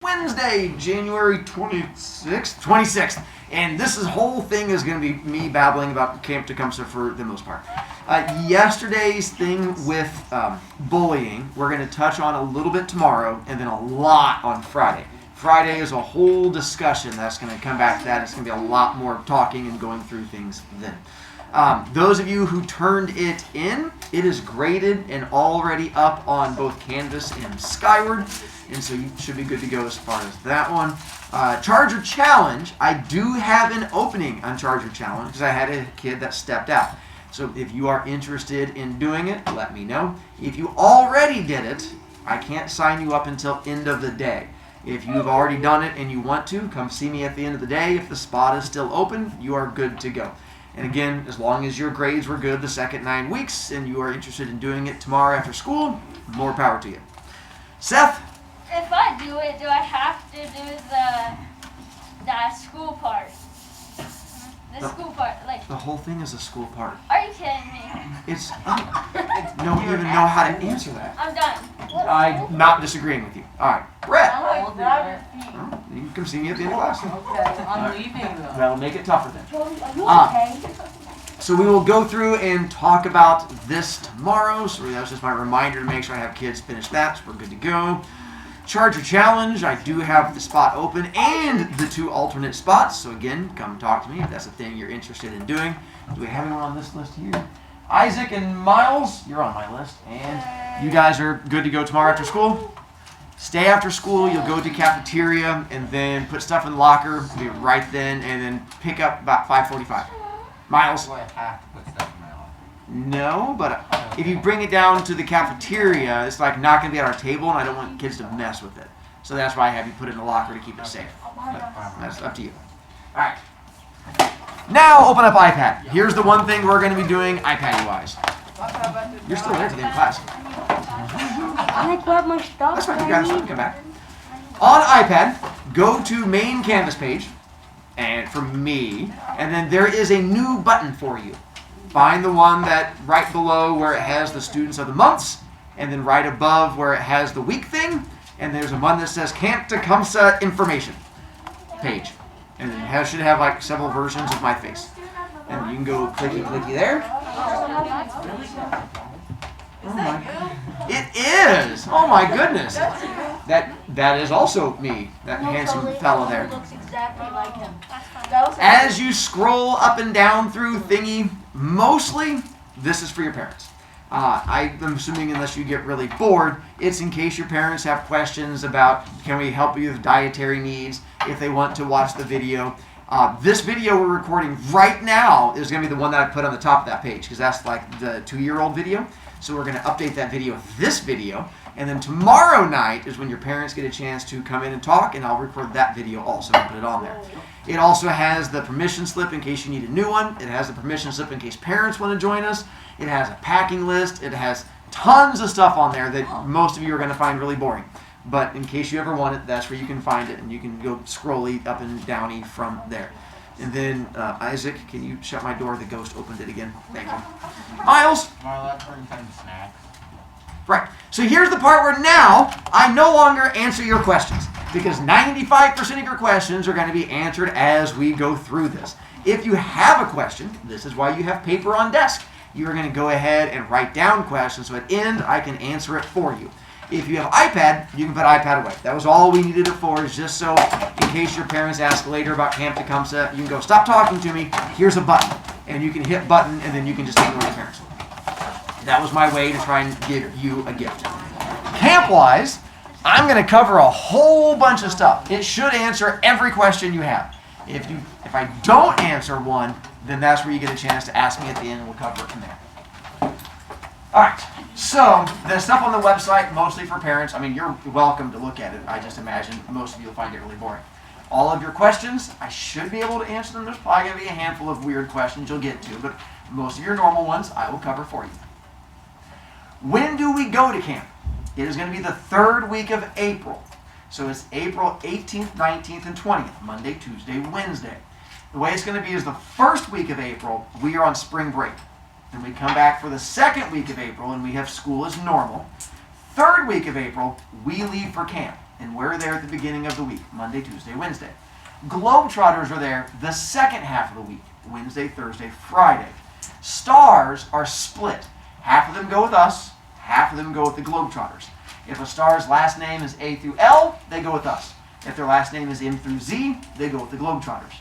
Wednesday, January 26th. And this whole thing is going to be me babbling about Camp Tecumseh for the most part. Yesterday's thing with bullying, we're going to touch on a little bit tomorrow, and then a lot on Friday. Friday is a whole discussion that's going to come back to that. It's going to be a lot more talking and going through things then. Those of you who turned it in, it is graded and already up on both Canvas and Skyward, and so you should be good to go as far as that one. Charger Challenge, I do have an opening on Charger Challenge because I had a kid that stepped out. So if you are interested in doing it, let me know. If you already did it, I can't sign you up until end of the day. If you've already done it and you want to, come see me at the end of the day. If the spot is still open, you are good to go. And again, as long as your grades were good the second 9 weeks and you are interested in doing it tomorrow after school, more power to you. Seth? If I do it, do I have to do the school part? The school part, like. The whole thing is a school part. Are you kidding me? It's no one even know how to answer that. I'm done. I'm not disagreeing with you. All right, Brett. I'll do it. Well, you can come see me at the end of class. Okay, I'm leaving though. That'll make it tougher then. Are you okay? So we will go through and talk about this tomorrow. So that was just my reminder to make sure I have kids finish that, so we're good to go. Charger Challenge, I do have the spot open and the 2 alternate spots. So again, come talk to me if that's a thing you're interested in doing. Do we have anyone on this list here? Isaac and Miles, you're on my list. And you guys are good to go tomorrow after school? Stay after school, you'll go to cafeteria and then put stuff in the locker, be right then, and then pick up about 5:45. Miles? Do I have to put stuff in my locker? No, but if you bring it down to the cafeteria, it's like not going to be at our table, and I don't want kids to mess with it. So that's why I have you put it in the locker to keep it safe. But that's up to you. All right. Now open up iPad. Here's the one thing we're going to be doing iPad-wise. You're still there to the end of class. I grab my stuff. That's fine. You guys can come back. On iPad, go to main Canvas page, and for me, and then there is a new button for you. Find the one that right below where it has the students of the months, and then right above where it has the week thing, and there's a one that says Camp Tecumseh information page. And it should have like several versions of my face. And you can go clicky there. Oh my. It is! Oh my goodness! That is also me, that handsome fellow there. Looks exactly like him. As you scroll up and down through thingy, mostly this is for your parents. I'm assuming unless you get really bored, it's in case your parents have questions about can we help you with dietary needs, if they want to watch the video. This video we're recording right now is going to be the one that I put on the top of that page because that's like the 2-year-old video. So we're going to update that video with this video. And then tomorrow night is when your parents get a chance to come in and talk, and I'll record that video also and put it on there. It also has the permission slip in case you need a new one. It has the permission slip in case parents want to join us. It has a packing list. It has tons of stuff on there that most of you are going to find really boring. But in case you ever want it, that's where you can find it, and you can go scrolly up and downy from there. And then, Isaac, can you shut my door? The ghost opened it again. Thank you. Miles? Am I allowed to bring some snacks? Right. So here's the part where now I no longer answer your questions because 95% of your questions are going to be answered as we go through this. If you have a question, this is why you have paper on desk. You're going to go ahead and write down questions so at the end I can answer it for you. If you have iPad, you can put iPad away. That was all we needed it for, is just so in case your parents ask later about Camp Tecumseh, you can go, stop talking to me, here's a button. And you can hit button and then you can just ignore your parents. That was my way to try and give you a gift. Camp-wise, I'm going to cover a whole bunch of stuff. It should answer every question you have. If I don't answer one, then that's where you get a chance to ask me at the end and we'll cover it from there. All right, so the stuff on the website, mostly for parents, I mean, you're welcome to look at it. I just imagine most of you will find it really boring. All of your questions, I should be able to answer them. There's probably going to be a handful of weird questions you'll get to, but most of your normal ones I will cover for you. When do we go to camp? It is going to be the 3rd week of April. So it's April 18th, 19th, and 20th, Monday, Tuesday, Wednesday. The way it's going to be is the 1st week of April, we are on spring break. Then we come back for the 2nd week of April, and we have school as normal. 3rd week of April, we leave for camp. and we're there at the beginning of the week, Monday, Tuesday, Wednesday. Globetrotters are there the second half of the week, Wednesday, Thursday, Friday. Stars are split. Half of them go with us, half of them go with the Globetrotters. If a star's last name is A through L, they go with us. If their last name is M through Z, they go with the Globetrotters.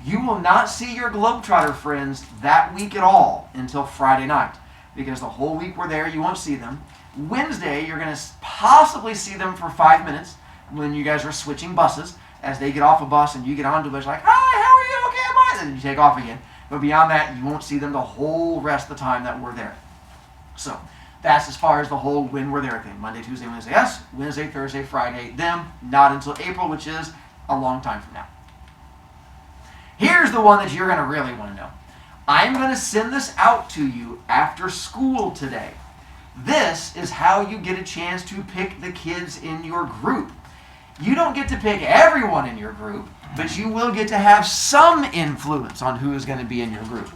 You will not see your Globetrotter friends that week at all until Friday night, because the whole week we're there, you won't see them. Wednesday, you're going to possibly see them for 5 minutes when you guys are switching buses. As they get off a bus and you get onto a bus, like, hi, how are you? Okay, bye. And then you take off again. But beyond that, you won't see them the whole rest of the time that we're there. So that's as far as the whole when we're there thing. Monday, Tuesday, Wednesday, us. Wednesday, Thursday, Friday, them. Not until April, which is a long time from now. Here's the one that you're going to really want to know. I'm going to send this out to you after school today. This is how you get a chance to pick the kids in your group. You don't get to pick everyone in your group, but you will get to have some influence on who is going to be in your group.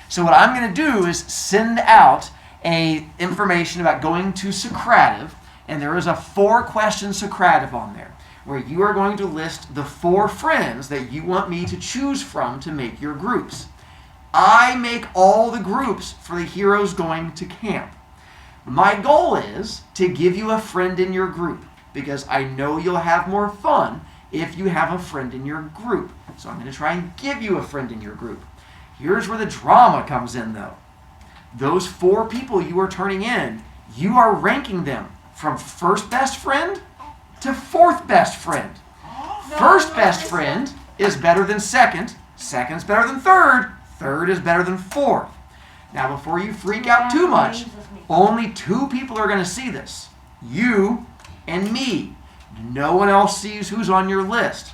So what I'm going to do is send out information about going to Socrative, and there is a 4-question Socrative on there, where you are going to list the 4 friends that you want me to choose from to make your groups. I make all the groups for the heroes going to camp. My goal is to give you a friend in your group, because I know you'll have more fun if you have a friend in your group. So I'm going to try and give you a friend in your group. Here's where the drama comes in, though. Those 4 people you are turning in, you are ranking them from first best friend to 4th best friend. First best friend is better than second, second's better than third, third is better than 4th. Now, before you freak out too much, only 2 people are going to see this. You and me. No one else sees who's on your list.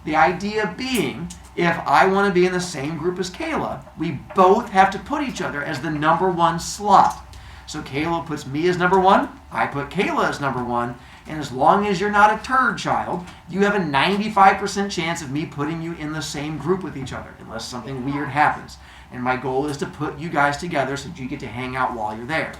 The idea being, if I want to be in the same group as Kayla, we both have to put each other as the number 1 slot. So Kayla puts me as number 1, I put Kayla as number 1, and as long as you're not a turd child, you have a 95% chance of me putting you in the same group with each other, unless something weird happens. And my goal is to put you guys together so that you get to hang out while you're there.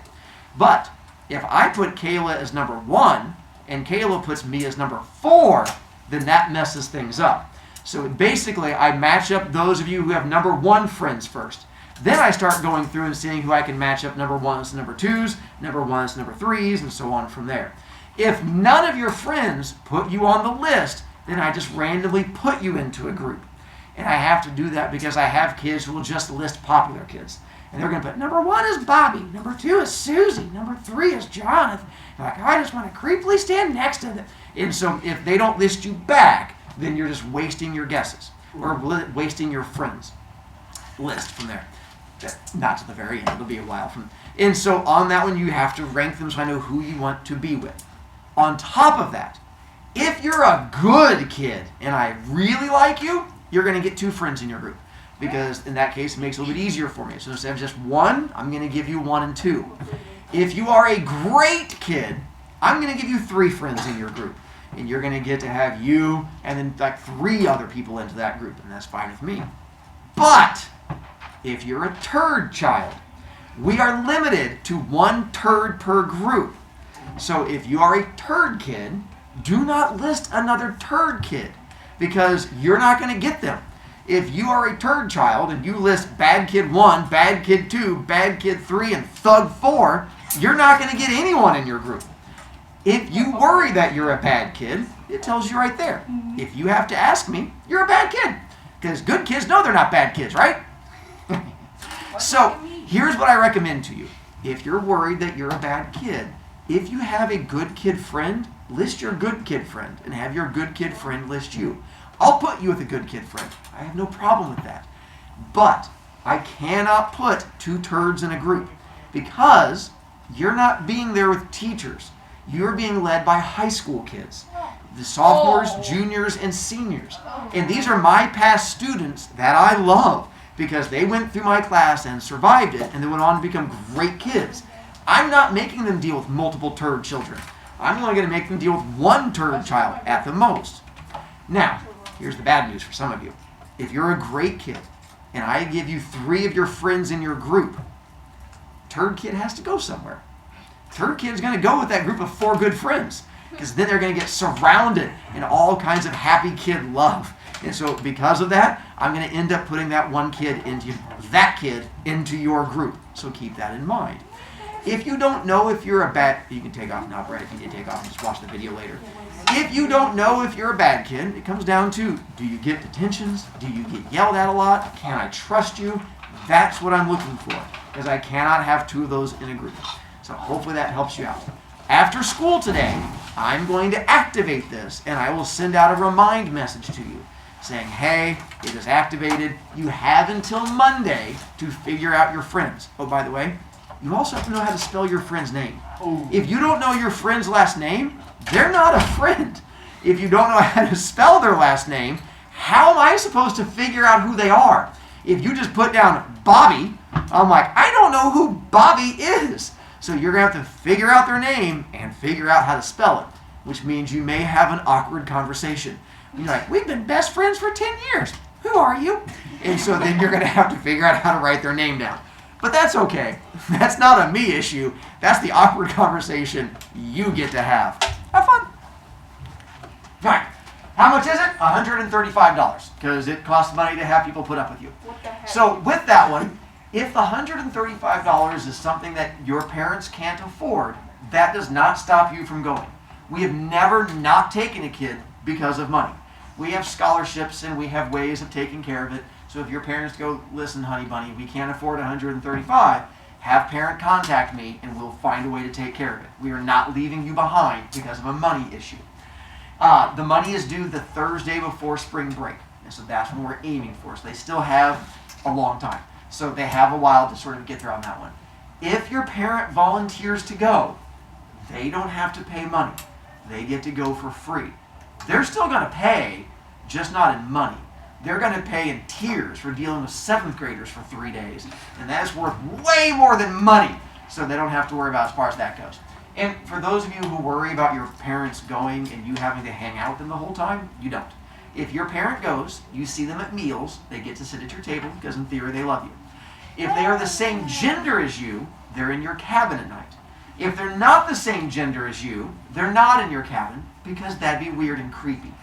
But if I put Kayla as number 1, and Kayla puts me as number 4, then that messes things up. So basically, I match up those of you who have number 1 friends first. Then I start going through and seeing who I can match up number 1s to number 2s, number 1s to number 3s, and so on from there. If none of your friends put you on the list, then I just randomly put you into a group. And I have to do that because I have kids who will just list popular kids. And they're going to put, number 1 is Bobby, number 2 is Susie, number 3 is Jonathan. Like, I just want to creepily stand next to them. And so if they don't list you back, then you're just wasting your guesses, or wasting your friends' list from there. Not to the very end, it'll be a while from. And so on that one, you have to rank them so I know who you want to be with. On top of that, if you're a good kid and I really like you, you're going to get 2 friends in your group. Because in that case, it makes it a little bit easier for me. So instead of just 1, I'm going to give you 1 and 2. If you are a great kid, I'm going to give you 3 friends in your group. And you're going to get to have you and then like 3 other people into that group. And that's fine with me. But if you're a turd child, we are limited to 1 turd per group. So if you are a turd kid, do not list another turd kid, because you're not going to get them. If you are a turd child and you list bad kid 1, bad kid 2, bad kid 3, and thug 4, you're not going to get anyone in your group. If you worry that you're a bad kid, it tells you right there. If you have to ask me, you're a bad kid. Because good kids know they're not bad kids, right? So here's what I recommend to you. If you're worried that you're a bad kid, if you have a good kid friend, list your good kid friend and have your good kid friend list you. I'll put you with a good kid friend. I have no problem with that. But I cannot put 2 turds in a group because you're not being there with teachers. You're being led by high school kids. The sophomores, juniors, and seniors. And these are my past students that I love because they went through my class and survived it and they went on to become great kids. I'm not making them deal with multiple turd children. I'm only going to make them deal with 1 turd child at the most. Now, here's the bad news for some of you. If you're a great kid and I give you 3 of your friends in your group, turd kid has to go somewhere. Turd kid is going to go with that group of 4 good friends. because then they're going to get surrounded in all kinds of happy kid love. And so because of that, I'm going to end up putting that kid into your group. So keep that in mind. If you don't know if you're a bad, you can take off now, Brett. If you need to take off, just watch the video later. If you don't know if you're a bad kid, it comes down to, do you get detentions? Do you get yelled at a lot? Can I trust you? That's what I'm looking for, because I cannot have two of those in a group. So hopefully that helps you out. After school today, I'm going to activate this, and I will send out a remind message to you saying, hey, it is activated. You have until Monday to figure out your friends. Oh, by the way, you also have to know how to spell your friend's name. If you don't know your friend's last name, they're not a friend. If you don't know how to spell their last name, how am I supposed to figure out who they are? If you just put down Bobby, I'm like, I don't know who Bobby is. So you're going to have to figure out their name and figure out how to spell it, which means you may have an awkward conversation. You're like, we've been best friends for 10 years. Who are you? And so then you're going to have to figure out how to write their name down. But that's okay. That's not a me issue. That's the awkward conversation you get to have. Have fun. All right. How much is it? $135, because it costs money to have people put up with you. What the heck? So with that one, if the $135 is something that your parents can't afford, that does not stop you from going. We have never not taken a kid because of money. We have scholarships and we have ways of taking care of it. So if your parents go, listen, honey bunny, we can't afford $135, have parent contact me and we'll find a way to take care of it. We are not leaving you behind because of a money issue. The money is due the Thursday before spring break. And so that's when we're aiming for. So they still have a long time. So they have a while to sort of get there on that one. If your parent volunteers to go, they don't have to pay money. They get to go for free. They're still going to pay, just not in money. They're going to pay in tears for dealing with 7th graders for 3 days. And that is worth way more than money. So they don't have to worry about as far as that goes. And for those of you who worry about your parents going and you having to hang out with them the whole time, you don't. If your parent goes, you see them at meals, they get to sit at your table because in theory they love you. If they are the same gender as you, they're in your cabin at night. If they're not the same gender as you, they're not in your cabin because that'd be weird and creepy.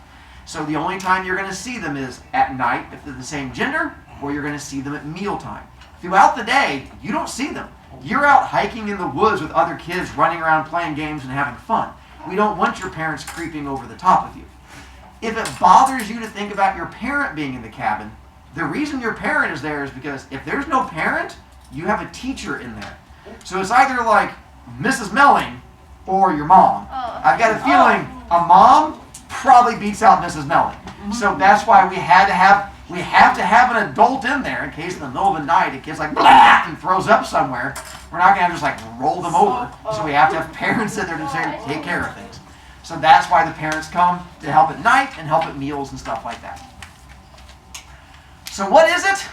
So the only time you're going to see them is at night if they're the same gender, or you're going to see them at mealtime. Throughout the day, you don't see them. You're out hiking in the woods with other kids running around playing games and having fun. We don't want your parents creeping over the top of you. If it bothers you to think about your parent being in the cabin, the reason your parent is there is because if there's no parent, you have a teacher in there. So it's either like Mrs. Melling or your mom. I've got a feeling a mom probably beats out Mrs. Melling. So that's why we have to have an adult in there in case in the middle of the night a kid's like blah and throws up somewhere. We're not going to just like roll them over. So we have to have parents in there to take care of things. So that's why the parents come to help at night and help at meals and stuff like that. So what is it?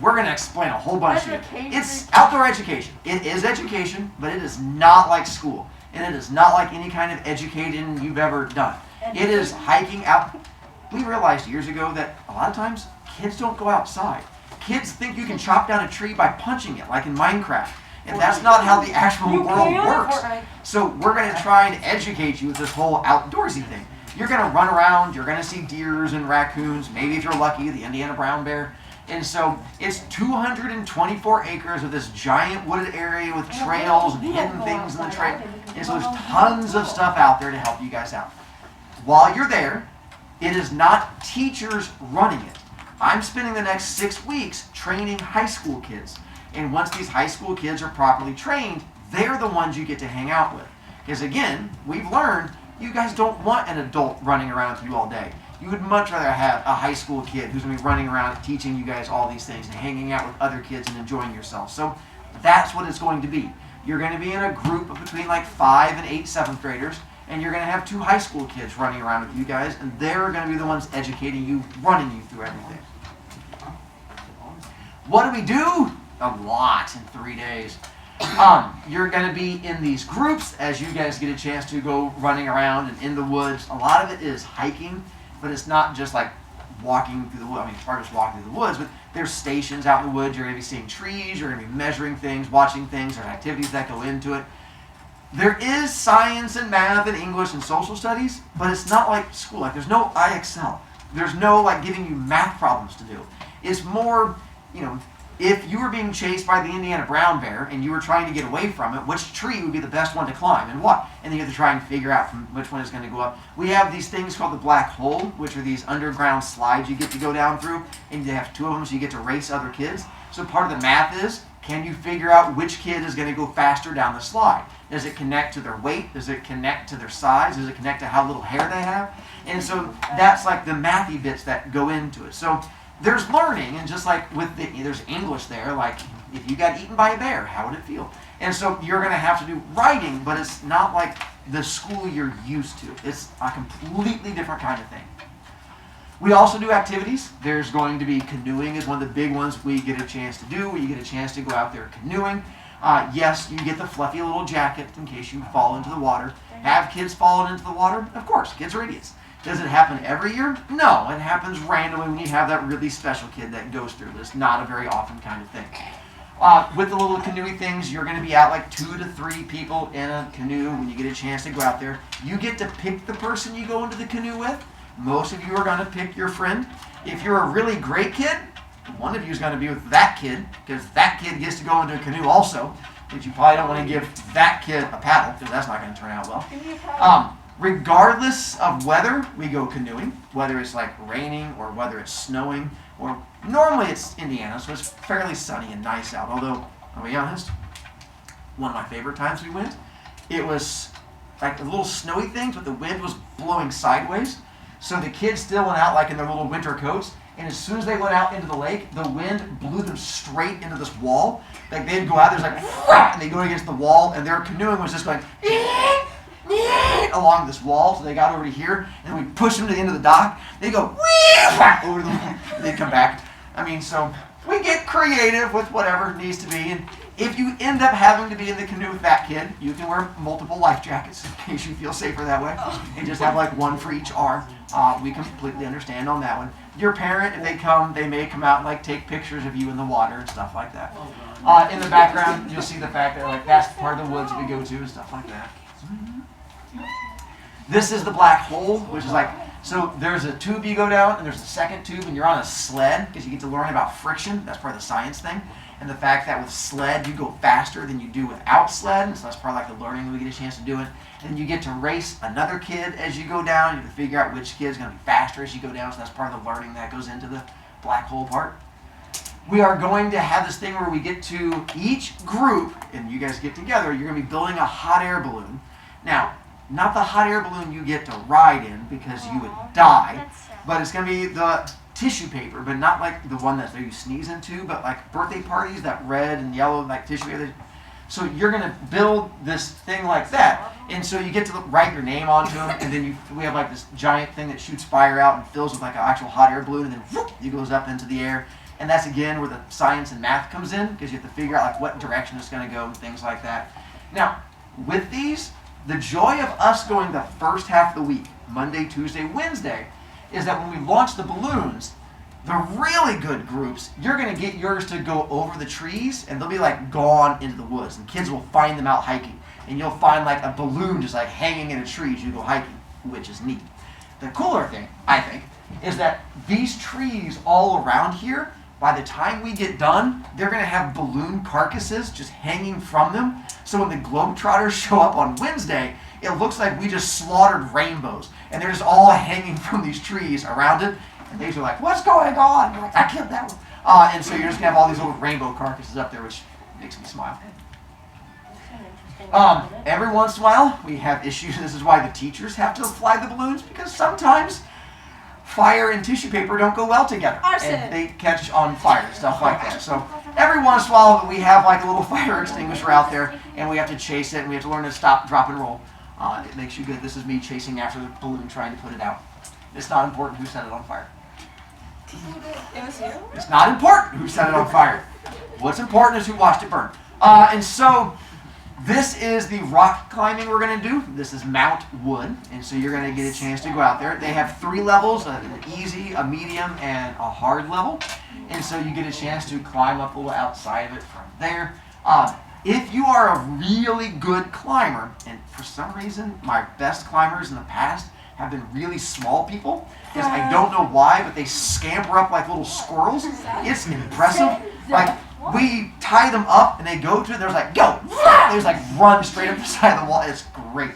We're going to explain a whole bunch of it. It's outdoor education. It is education, but it is not like school. And it is not like any kind of educating you've ever done. It is hiking out. We realized years ago that a lot of times kids don't go outside. Kids think you can chop down a tree by punching it, like in Minecraft. And that's not how the actual world works. So we're going to try and educate you with this whole outdoorsy thing. You're going to run around, you're going to see deers and raccoons, maybe if you're lucky, the Indiana brown bear. And so it's 224 acres of this giant wooded area with trails and hidden things in the trail. And so there's tons of stuff out there to help you guys out. While you're there, it is not teachers running it. I'm spending the next 6 weeks training high school kids. And once these high school kids are properly trained, they're the ones you get to hang out with. Because again, we've learned you guys don't want an adult running around with you all day. You would much rather have a high school kid who's going to be running around teaching you guys all these things and hanging out with other kids and enjoying yourself. So that's what it's going to be. You're going to be in a group of between like 5 and 8 7th graders, and you're going to have 2 high school kids running around with you guys, and they're going to be the ones educating you, running you through everything. What do we do? A lot in 3 days. You're going to be in these groups as you guys get a chance to go running around and in the woods. A lot of it is hiking, but it's not just like walking through the woods. I mean, it's hard just walking through the woods, but there's stations out in the woods. You're going to be seeing trees. You're going to be measuring things, watching things. There's activities that go into it. There is science and math and English and social studies, but it's not like school. Like there's no IXL. There's no like giving you math problems to do. It's more, if you were being chased by the Indiana brown bear and you were trying to get away from it, which tree would be the best one to climb and what? And then you have to try and figure out from which one is going to go up. We have these things called the black hole, which are these underground slides you get to go down through, and you have 2 of them so you get to race other kids. So part of the math is, can you figure out which kid is going to go faster down the slide? Does it connect to their weight? Does it connect to their size? Does it connect to how little hair they have? And so that's like the mathy bits that go into it. So there's learning, and just like there's English there, like if you got eaten by a bear, how would it feel? And so you're going to have to do writing, but it's not like the school you're used to. It's a completely different kind of thing. We also do activities. There's going to be canoeing is one of the big ones we get a chance to do, where you get a chance to go out there canoeing. Yes, you get the fluffy little jacket in case you fall into the water. Have kids fallen into the water? Of course, kids are idiots. Does it happen every year? No, it happens randomly when you have that really special kid that goes through this. Not a very often kind of thing. With the little canoeing things, you're going to be out like 2 to 3 people in a canoe when you get a chance to go out there. You get to pick the person you go into the canoe with. Most of you are going to pick your friend. If you're a really great kid, one of you is going to be with that kid, because that kid gets to go into a canoe also, but you probably don't want to give that kid a paddle, because that's not going to turn out well. Regardless of weather, we go canoeing, whether it's like raining or whether it's snowing, or normally it's Indiana, so it's fairly sunny and nice out. Although, I'll be honest, one of my favorite times we went, it was like the little snowy things, but the wind was blowing sideways. So the kids still went out like in their little winter coats, and as soon as they went out into the lake, the wind blew them straight into this wall. Like they'd go out, there's like, and they'd go against the wall, and their canoeing was just going along this wall. So they got over to here, and we pushed them to the end of the dock. They go over to the wall, and they'd come back. I mean, so we get creative with whatever needs to be. And if you end up having to be in the canoe with that kid, you can wear multiple life jackets in case you feel safer that way, and just have like one for each arm. We completely understand on that one. Your parent, if they come, they may come out and like take pictures of you in the water and stuff like that. In the background, you'll see the fact that like that's part of the woods we go to and stuff like that. This is the black hole, which is like, so there's a tube you go down, and there's a second tube, and you're on a sled, because you get to learn about friction. That's part of the science thing. And the fact that with sled, you go faster than you do without sled, so that's part of like the learning we get a chance to do it. And you get to race another kid as you go down. You have to figure out which kid's going to be faster as you go down, so that's part of the learning that goes into the black hole part. We are going to have this thing where we get to each group, and you guys get together, you're going to be building a hot air balloon. Now, not the hot air balloon you get to ride in because you would die, but it's going to be the tissue paper, but not like the one that you sneeze into, but like birthday parties, that red and yellow like tissue paper. So you're going to build this thing like that, and so you get to write your name onto them, and then we have like this giant thing that shoots fire out and fills with like an actual hot air balloon, and then whoop, it goes up into the air. And that's again where the science and math comes in, because you have to figure out like what direction it's going to go and things like that. Now, with these, the joy of us going the first half of the week, Monday, Tuesday, Wednesday, is that when we launch the balloons, the really good groups, you're going to get yours to go over the trees, and they'll be like gone into the woods, and kids will find them out hiking, and you'll find like a balloon just like hanging in a tree as you go hiking, which is neat. The cooler thing, I think, is that these trees all around here, by the time we get done, they're going to have balloon carcasses just hanging from them. So when the Globetrotters show up on Wednesday, it looks like we just slaughtered rainbows. And they're just all hanging from these trees around it. And they are like, what's going on? And you're like, I killed that one. And so you're just going to have all these little rainbow carcasses up there, which makes me smile. Every once in a while, we have issues. This is why the teachers have to fly the balloons, because sometimes fire and tissue paper don't go well together. And they catch on fire, stuff like that. So every once in a while, we have like a little fire extinguisher out there, and we have to chase it, and we have to learn to stop, drop, and roll. It makes you good. This is me chasing after the balloon, trying to put it out. It's not important who set it on fire. It was you? It's not important who set it on fire. What's important is who watched it burn. And so this is the rock climbing we're going to do. This is Mount Wood, and so you're going to get a chance to go out there. They have 3 levels, an easy, a medium, and a hard level. And so you get a chance to climb up a little outside of it from there. If you are a really good climber, and for some reason my best climbers in the past have been really small people, because I don't know why, but they scamper up like little squirrels. It's impressive. Like, we tie them up and they go to it, there's like, go! They just like run straight up the side of the wall. It's great.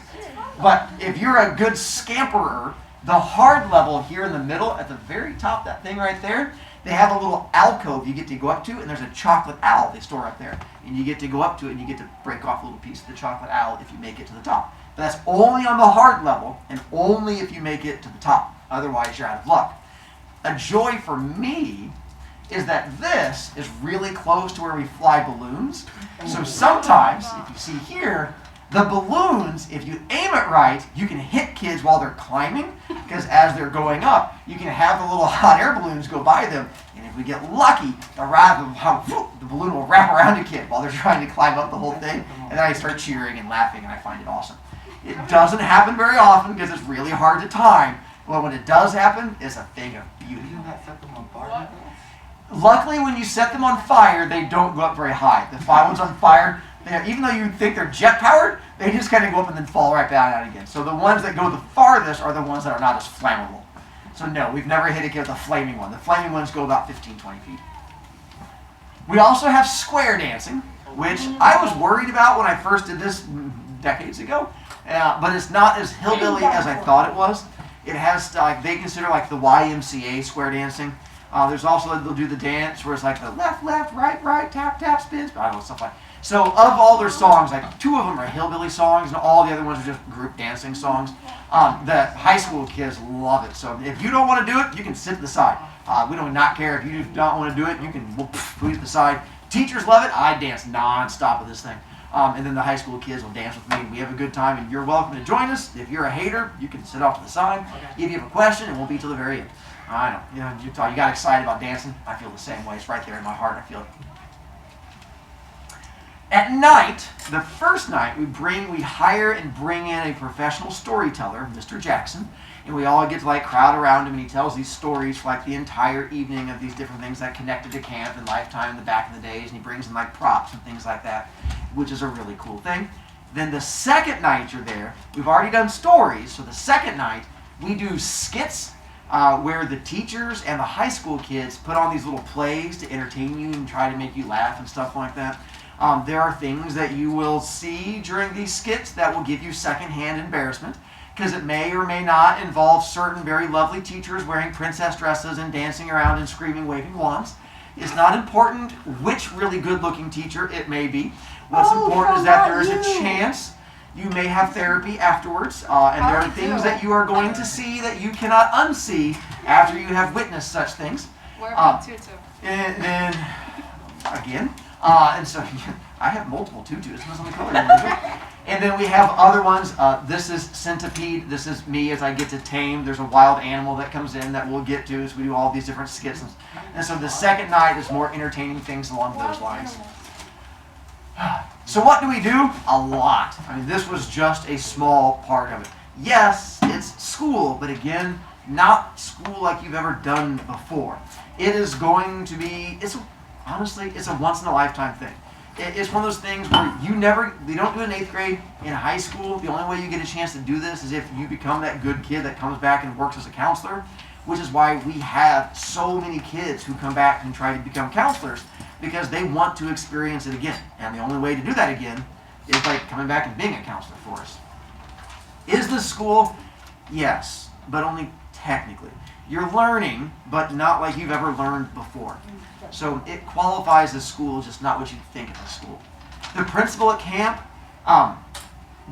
But if you're a good scamperer, the hard level here in the middle, at the very top, that thing right there, they have a little alcove you get to go up to, and there's a chocolate owl they store up there. And you get to go up to it, and you get to break off a little piece of the chocolate owl if you make it to the top. But that's only on the hard level, and only if you make it to the top. Otherwise, you're out of luck. A joy for me is that this is really close to where we fly balloons. So sometimes, if you see here, the balloons, if you aim it right, you can hit kids while they're climbing, because as they're going up, you can have the little hot air balloons go by them, and if we get lucky, the balloon will wrap around a kid while they're trying to climb up the whole thing, and then I start cheering and laughing, and I find it awesome. It doesn't happen very often because it's really hard to time, but when it does happen, it's a thing of beauty. You not set them on fire? Luckily, when you set them on fire, they don't go up very high. The ones on fire, even though you think they're jet-powered, they just kind of go up and then fall right down out again. So the ones that go the farthest are the ones that are not as flammable. So no, we've never hit a kid with a flaming one. The flaming ones go about 15, 20 feet. We also have square dancing, which I was worried about when I first did this decades ago, but it's not as hillbilly as I thought it was. It has, they consider like the YMCA square dancing. There's also, they'll do the dance where it's like the left, left, right, right, tap, tap, spins, I don't know, stuff like that. So of all their songs, like 2 of them are hillbilly songs, and all the other ones are just group dancing songs. The high school kids love it. So if you don't want to do it, you can sit to the side. We do not care if you don't want to do it. You can move to the side. Teachers love it. I dance nonstop with this thing. And then the high school kids will dance with me. We have a good time, and you're welcome to join us. If you're a hater, you can sit off to the side. If you have a question, it won't be till the very end. I know. You got excited about dancing. I feel the same way. It's right there in my heart. I feel it. At night, the first night, we hire and bring in a professional storyteller, Mr. Jackson, and we all get to like crowd around him, and he tells these stories for like the entire evening of these different things that connected to camp and lifetime in the back in the days, and he brings in like props and things like that, which is a really cool thing. Then the second night you're there, we've already done stories, so the second night we do skits where the teachers and the high school kids put on these little plays to entertain you and try to make you laugh and stuff like that. There are things that you will see during these skits that will give you secondhand embarrassment, because it may or may not involve certain very lovely teachers wearing princess dresses and dancing around and screaming, waving wands. It's not important which really good-looking teacher it may be. What's important is that there is a chance you may have therapy afterwards, and there are things that you are going to see that you cannot unsee after you have witnessed such things. Wear a tutu. And then, again, and so I have multiple tutus. Depends on the color. And then we have other ones. This is Centipede. This is me as I get to tame. There's a wild animal that comes in that we'll get to as we do all these different skits. And so the second night is more entertaining things along those lines. So what do we do? A lot. I mean, this was just a small part of it. Yes, it's school, but again, not school like you've ever done before. It is going to be, honestly, it's a once-in-a-lifetime thing. It's one of those things where they don't do it in 8th grade. In high school, the only way you get a chance to do this is if you become that good kid that comes back and works as a counselor, which is why we have so many kids who come back and try to become counselors, because they want to experience it again. And the only way to do that again is by coming back and being a counselor for us. Is this school? Yes, but only technically. You're learning, but not like you've ever learned before. So it qualifies as school, just not what you think of as school. The principal at camp,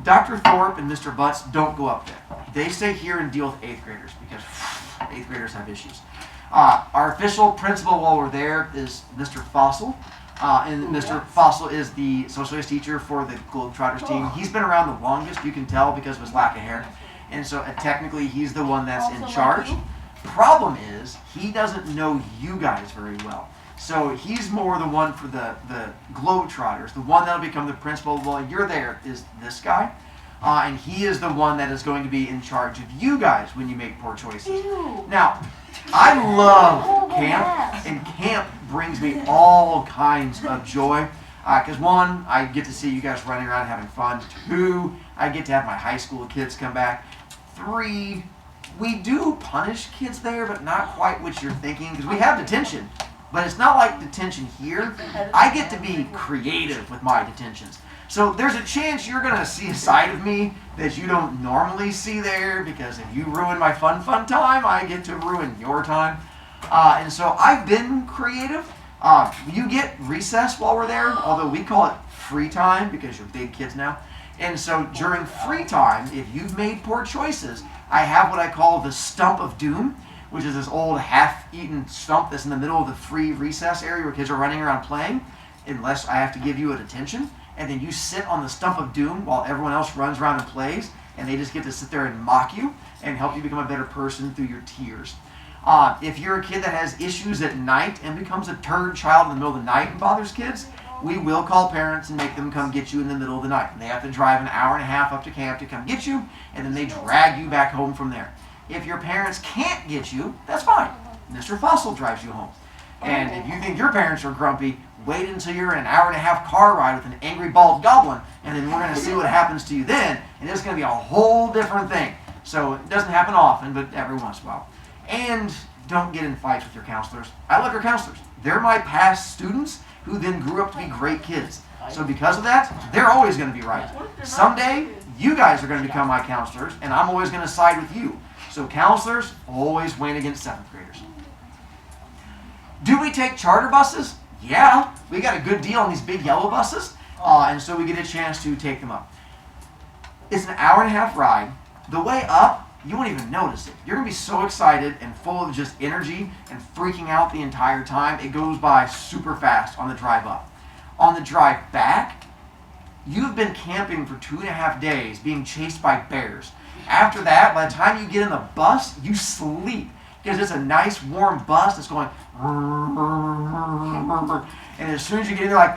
Dr. Thorpe and Mr. Butts don't go up there. They stay here and deal with 8th graders because 8th graders have issues. Our official principal while we're there is Mr. Fossil. And Mr. Fossil is the socialist teacher for the Globetrotters team. He's been around the longest, you can tell, because of his lack of hair. And so technically he's the one that's in charge. Problem is, he doesn't know you guys very well. So he's more the one for the Globetrotters. The one that'll become the principal while you're there is this guy. And he is the one that is going to be in charge of you guys when you make poor choices. Now, I love camp, and camp brings me all kinds of joy. Because one, I get to see you guys running around having fun. Two, I get to have my high school kids come back. Three, we do punish kids there, but not quite what you're thinking, because we have detention. But it's not like detention here. I get to be creative with my detentions. So there's a chance you're going to see a side of me that you don't normally see there, because if you ruin my fun time, I get to ruin your time. And so I've been creative. You get recess while we're there, although we call it free time because you're big kids now. And so during free time, if you've made poor choices, I have what I call the stump of doom, which is this old half-eaten stump that's in the middle of the free recess area where kids are running around playing, unless I have to give you a detention. And then you sit on the stump of doom while everyone else runs around and plays, and they just get to sit there and mock you and help you become a better person through your tears. If you're a kid that has issues at night and becomes a turd child in the middle of the night and bothers kids, we will call parents and make them come get you in the middle of the night. And they have to drive an hour and a half up to camp to come get you, and then they drag you back home from there. If your parents can't get you, that's fine. Mr. Fossil drives you home. And if you think your parents are grumpy, wait until you're in an hour and a half car ride with an angry bald goblin, and then we're going to see what happens to you then, and it's going to be a whole different thing. So it doesn't happen often, but every once in a while. And don't get in fights with your counselors. I love your counselors. They're my past students who then grew up to be great kids. So because of that, they're always going to be right. Someday, you guys are going to become my counselors, and I'm always going to side with you. So counselors always win against 7th graders. Do we take charter buses? Yeah, we got a good deal on these big yellow buses, and so we get a chance to take them up. It's an hour and a half ride. The way up, you won't even notice it. You're going to be so excited and full of just energy and freaking out the entire time. It goes by super fast on the drive up. On the drive back, you've been camping for 2.5 days being chased by bears. After that, by the time you get in the bus, you sleep. Because it's a nice warm bus that's going, and as soon as you get in there, like,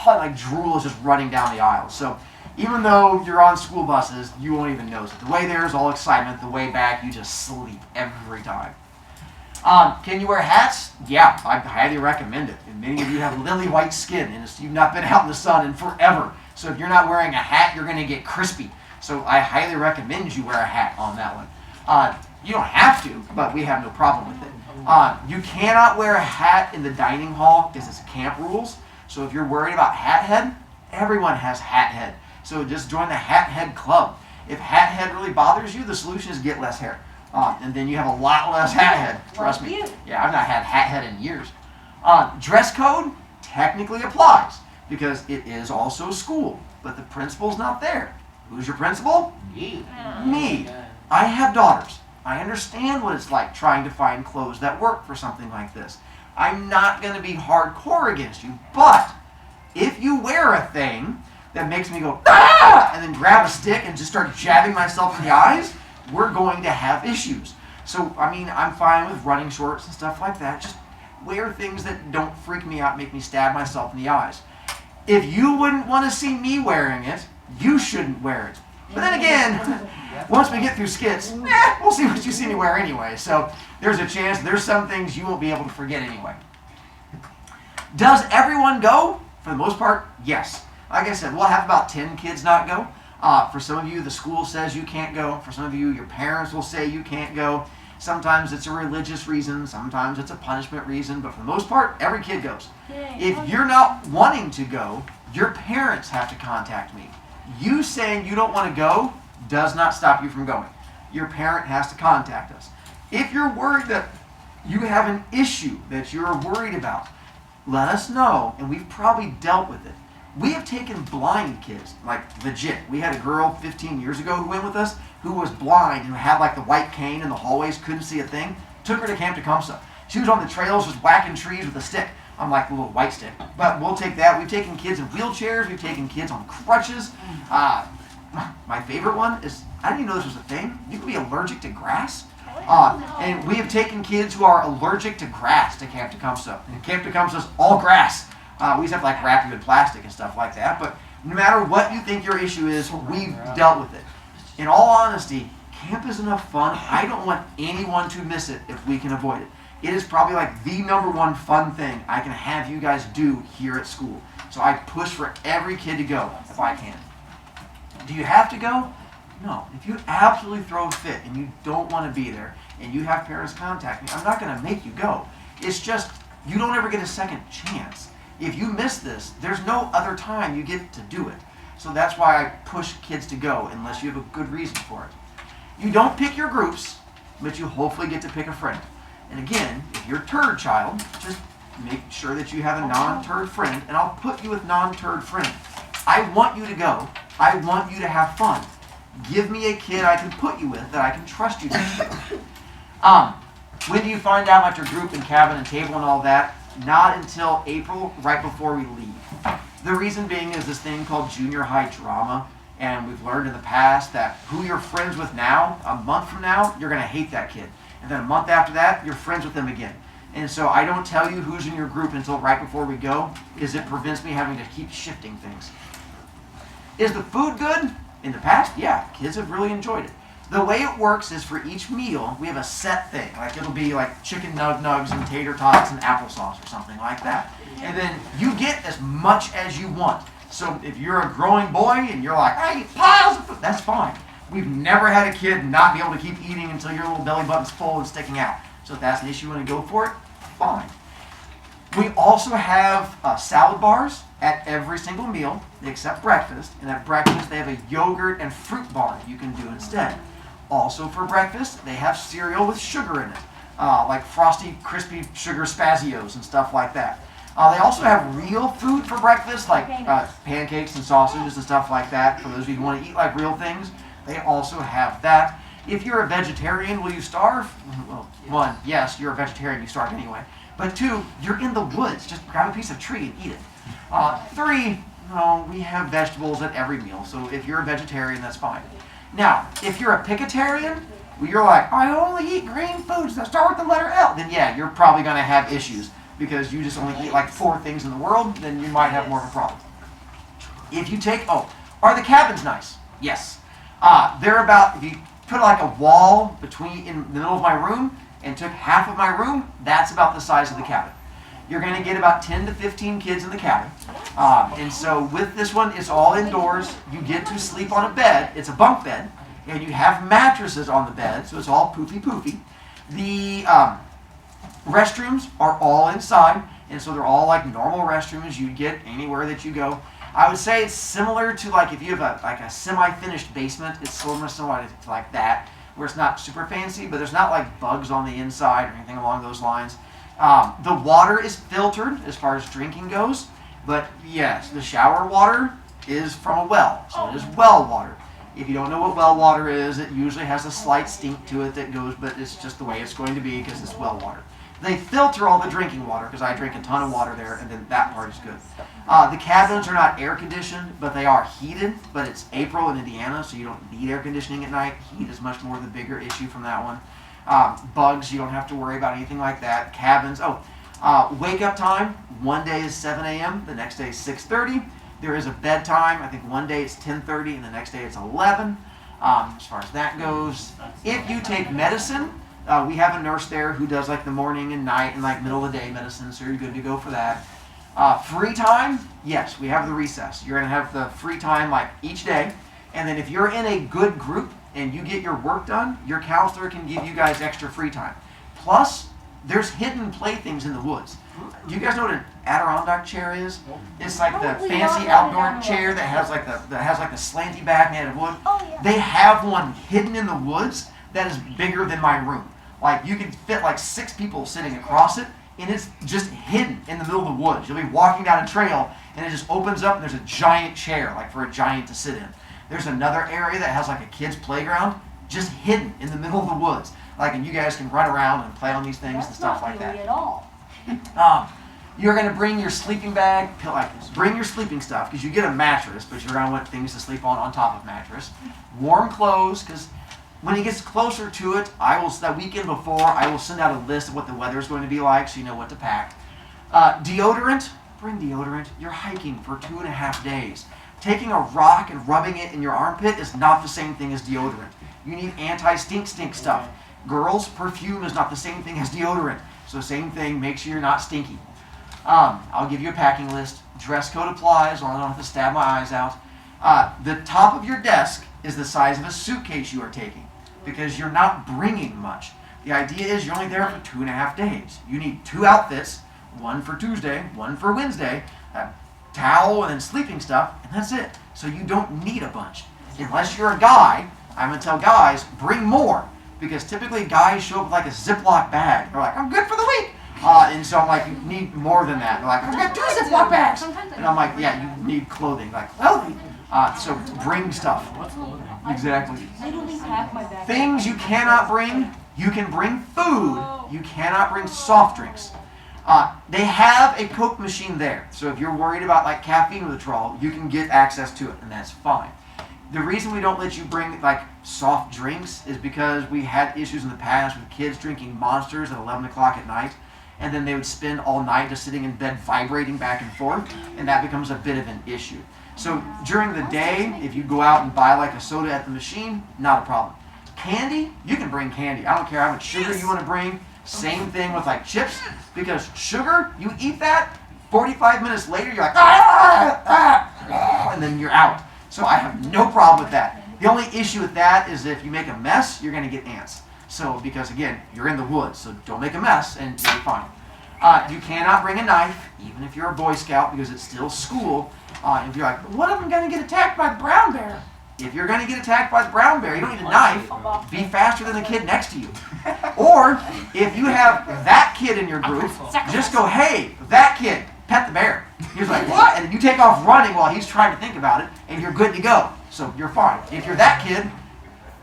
like drool is just running down the aisle. So even though you're on school buses, you won't even notice it. The way there is all excitement. The way back, you just sleep every time. Can you wear hats? Yeah, I highly recommend it. And many of you have lily white skin, and you've not been out in the sun in forever. So if you're not wearing a hat, you're going to get crispy. So I highly recommend you wear a hat on that one. You don't have to, but we have no problem with it. You cannot wear a hat in the dining hall because it's camp rules. So if you're worried about hat head, everyone has hat head. So just join the hat head club. If hat head really bothers you, the solution is get less hair. And then you have a lot less hat head. Trust me. Yeah, I've not had hat head in years. Dress code technically applies because it is also school, but the principal's not there. Who's your principal? You. Me. I have daughters. I understand what it's like trying to find clothes that work for something like this. I'm not going to be hardcore against you, but if you wear a thing that makes me go, ah, and then grab a stick and just start jabbing myself in the eyes, we're going to have issues. So, I mean, I'm fine with running shorts and stuff like that. Just wear things that don't freak me out, make me stab myself in the eyes. If you wouldn't want to see me wearing it, you shouldn't wear it. But then again, once we get through skits, we'll see what you see me wear anyway. So there's a chance there's some things you won't be able to forget anyway. Does everyone go? For the most part, yes. Like I said, we'll have about 10 kids not go. For some of you, the school says you can't go. For some of you, your parents will say you can't go. Sometimes it's a religious reason. Sometimes it's a punishment reason. But for the most part, every kid goes. If you're not wanting to go, your parents have to contact me. You saying you don't want to go does not stop you from going. Your parent has to contact us. If you're worried that you have an issue that you're worried about, let us know, and we've probably dealt with it. We have taken blind kids, like legit. We had a girl 15 years ago who went with us who was blind, who had like the white cane in the hallways, couldn't see a thing. Took her to Camp Tecumseh. She was on the trails just whacking trees with a stick. I'm like the little white stick. But we'll take that. We've taken kids in wheelchairs. We've taken kids on crutches. My favorite one is, I didn't even know this was a thing. You can be allergic to grass. And we have taken kids who are allergic to grass to Camp Tecumseh. And Camp Tecumseh is all grass. We just have to like wrap you in plastic and stuff like that. But no matter what you think your issue is, we've dealt with it. In all honesty, camp is enough fun. I don't want anyone to miss it if we can avoid it. It is probably like the #1 fun thing I can have you guys do here at school. So I push for every kid to go if I can. Do you have to go? No. If you absolutely throw a fit and you don't want to be there and you have parents contact me, I'm not going to make you go. It's just you don't ever get a second chance. If you miss this, there's no other time you get to do it. So that's why I push kids to go unless you have a good reason for it. You don't pick your groups, but you hopefully get to pick a friend. And again, if you're a turd child, just make sure that you have a non-turd friend, and I'll put you with non-turd friends. I want you to go. I want you to have fun. Give me a kid I can put you with that I can trust you to. When do you find out about your group and cabin and table and all that? Not until April, right before we leave. The reason being is this thing called junior high drama, and we've learned in the past that who you're friends with now, a month from now, you're going to hate that kid. And then a month after that, you're friends with them again. And so I don't tell you who's in your group until right before we go, because it prevents me having to keep shifting things. Is the food good? In the past, yeah, kids have really enjoyed it. The way it works is for each meal, we have a set thing. Like it'll be like chicken nugs and tater tots and applesauce or something like that. And then you get as much as you want. So if you're a growing boy and you're like, I eat piles of food, that's fine. We've never had a kid not be able to keep eating until your little belly button's full and sticking out. So if that's an issue you want to go for it, fine. We also have salad bars at every single meal except breakfast. And at breakfast, they have a yogurt and fruit bar you can do instead. Also for breakfast, they have cereal with sugar in it, like Frosty Crispy Sugar Spazios and stuff like that. They also have real food for breakfast, like pancakes and sausages and stuff like that. For those of you who want to eat like real things, they also have that. If you're a vegetarian, will you starve? Well, one, yes, you're a vegetarian, you starve anyway. But two, you're in the woods. Just grab a piece of tree and eat it. Three, no, we have vegetables at every meal. So if you're a vegetarian, that's fine. Now, if you're a picatarian, well, you're like, I only eat green foods that start with the letter L, then yeah, you're probably going to have issues because you just only eat like 4 things in the world, then you might have more of a problem. If you take, are the cabins nice? Yes. They're about, if you put like a wall in the middle of my room and took half of my room, that's about the size of the cabin. You're going to get about 10 to 15 kids in the cabin. And so with this one, it's all indoors. You get to sleep on a bed. It's a bunk bed. And you have mattresses on the bed, so it's all poofy. The restrooms are all inside, and so they're all like normal restrooms you'd get anywhere that you go. I would say it's similar to like if you have a semi-finished basement, it's similar to like that, where it's not super fancy, but there's not like bugs on the inside or anything along those lines. The water is filtered as far as drinking goes, but yes, the shower water is from a well, so it is well water. If you don't know what well water is, it usually has a slight stink to it that goes, but it's just the way it's going to be because it's well water. They filter all the drinking water because I drink a ton of water there, and then that part is good. The cabins are not air conditioned, but they are heated, but it's April in Indiana, so you don't need air conditioning at night. Heat is much more the bigger issue from that one. Bugs, you don't have to worry about anything like that. Cabins, wake up time, one day is 7 a.m., the next day is 6:30. There is a bedtime, I think one day it's 10:30 and the next day it's 11, as far as that goes. If you take medicine, we have a nurse there who does like the morning and night and like middle of the day medicine, so you're good to go for that. Free time, yes, we have the recess. You're going to have the free time like each day, and then if you're in a good group and you get your work done, your counselor can give you guys extra free time. Plus, there's hidden playthings in the woods. Do you guys know what an Adirondack chair is? It's like the fancy outdoor chair that has like the slanty back made of wood. Oh, yeah. They have one hidden in the woods that is bigger than my room. Like you can fit like 6 people sitting across it, and it's just hidden in the middle of the woods. You'll be walking down a trail, and it just opens up, and there's a giant chair, like for a giant to sit in. There's another area that has like a kid's playground, just hidden in the middle of the woods. Like, and you guys can run around and play on these things and stuff like that. At all. You're going to bring your sleeping bag, bring your sleeping stuff, because you get a mattress, but you're going to want things to sleep on top of mattress. Warm clothes, because when it gets closer to it, that weekend before, I will send out a list of what the weather is going to be like, so you know what to pack. Deodorant, bring deodorant. You're hiking for 2.5 days. Taking a rock and rubbing it in your armpit is not the same thing as deodorant. You need anti-stink stuff. Girls, perfume is not the same thing as deodorant. So same thing, make sure you're not stinky. I'll give you a packing list. Dress code applies, as long as I don't have to stab my eyes out. The top of your desk is the size of a suitcase you are taking because you're not bringing much. The idea is you're only there for 2.5 days. You need 2 outfits, one for Tuesday, one for Wednesday, a towel and then sleeping stuff, and that's it. So you don't need a bunch. Unless you're a guy, I'm going to tell guys, bring more. Because typically guys show up with like a Ziploc bag. They're like, I'm good for the week. And so I'm like, you need more than that. They're like, I've got 2 Ziploc bags. And I'm like, yeah, you need clothing. Like, clothing. So bring stuff. Exactly. Literally pack my bag. Things you cannot bring, you can bring food. You cannot bring soft drinks. They have a Coke machine there. So if you're worried about like caffeine withdrawal, you can get access to it, and that's fine. The reason we don't let you bring like soft drinks is because we had issues in the past with kids drinking Monsters at 11 o'clock at night, and then they would spend all night just sitting in bed vibrating back and forth, and that becomes a bit of an issue. So during the day, if you go out and buy like a soda at the machine, not a problem. Candy, you can bring candy. I don't care how much sugar you want to bring. Same thing with like chips, because sugar, you eat that, 45 minutes later you're like, and then you're out. So I have no problem with that. The only issue with that is if you make a mess, you're going to get ants. So, because again, you're in the woods, so don't make a mess and you'll be fine. You cannot bring a knife, even if you're a Boy Scout, because it's still school. If you're like, what if I'm going to get attacked by the brown bear? If you're going to get attacked by the brown bear, you don't need a knife. Be faster than the kid next to you. Or, if you have that kid in your group, just go, hey, that kid, pet the bear. He's like, what? And you take off running while he's trying to think about it, and you're good to go. So you're fine. If you're that kid,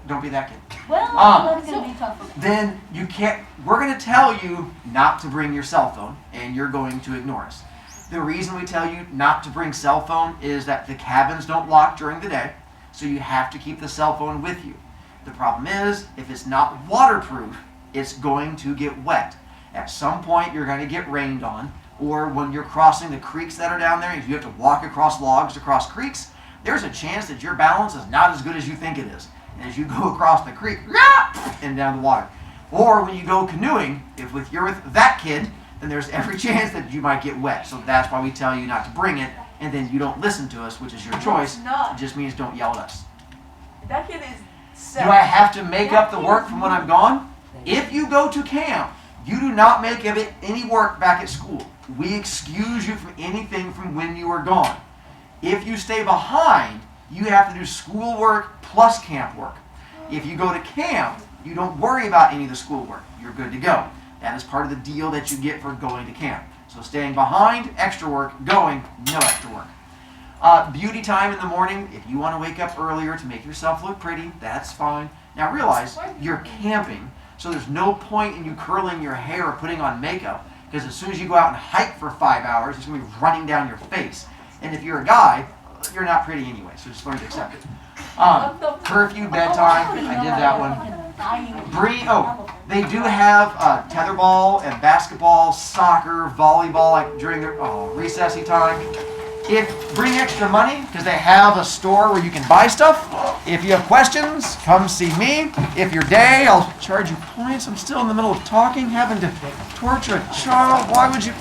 don't be that kid. Well, that's going to be tough for me. Then you can't, we're going to tell you not to bring your cell phone, and you're going to ignore us. The reason we tell you not to bring cell phone is that the cabins don't lock during the day, so you have to keep the cell phone with you. The problem is, if it's not waterproof, it's going to get wet. At some point, you're going to get rained on, or when you're crossing the creeks that are down there, if you have to walk across logs to cross creeks, there's a chance that your balance is not as good as you think it is. And as you go across the creek, and down the water. Or when you go canoeing, if you're with that kid, then there's every chance that you might get wet. So that's why we tell you not to bring it, and then you don't listen to us, which is your choice. It just means don't yell at us. That kid is Do I have to make up the work from when I'm gone? If you go to camp, you do not make of it any work back at school. We excuse you from anything from when you are gone. If you stay behind, you have to do school work plus camp work. If you go to camp, you don't worry about any of the school work. You're good to go. That is part of the deal that you get for going to camp. So staying behind, extra work. Going, no extra work. Beauty time in the morning. If you want to wake up earlier to make yourself look pretty, that's fine. Now realize you're camping, so there's no point in you curling your hair or putting on makeup, because as soon as you go out and hike for 5 hours, it's going to be running down your face. And if you're a guy, you're not pretty anyway, so just learn to accept it. Curfew, bedtime, I did that one. They do have tetherball and basketball, soccer, volleyball, like during their recessy time. Bring extra money, because they have a store where you can buy stuff. If you have questions, come see me. If you're day, I'll charge you points. I'm still in the middle of talking, having to torture a child. Why would you?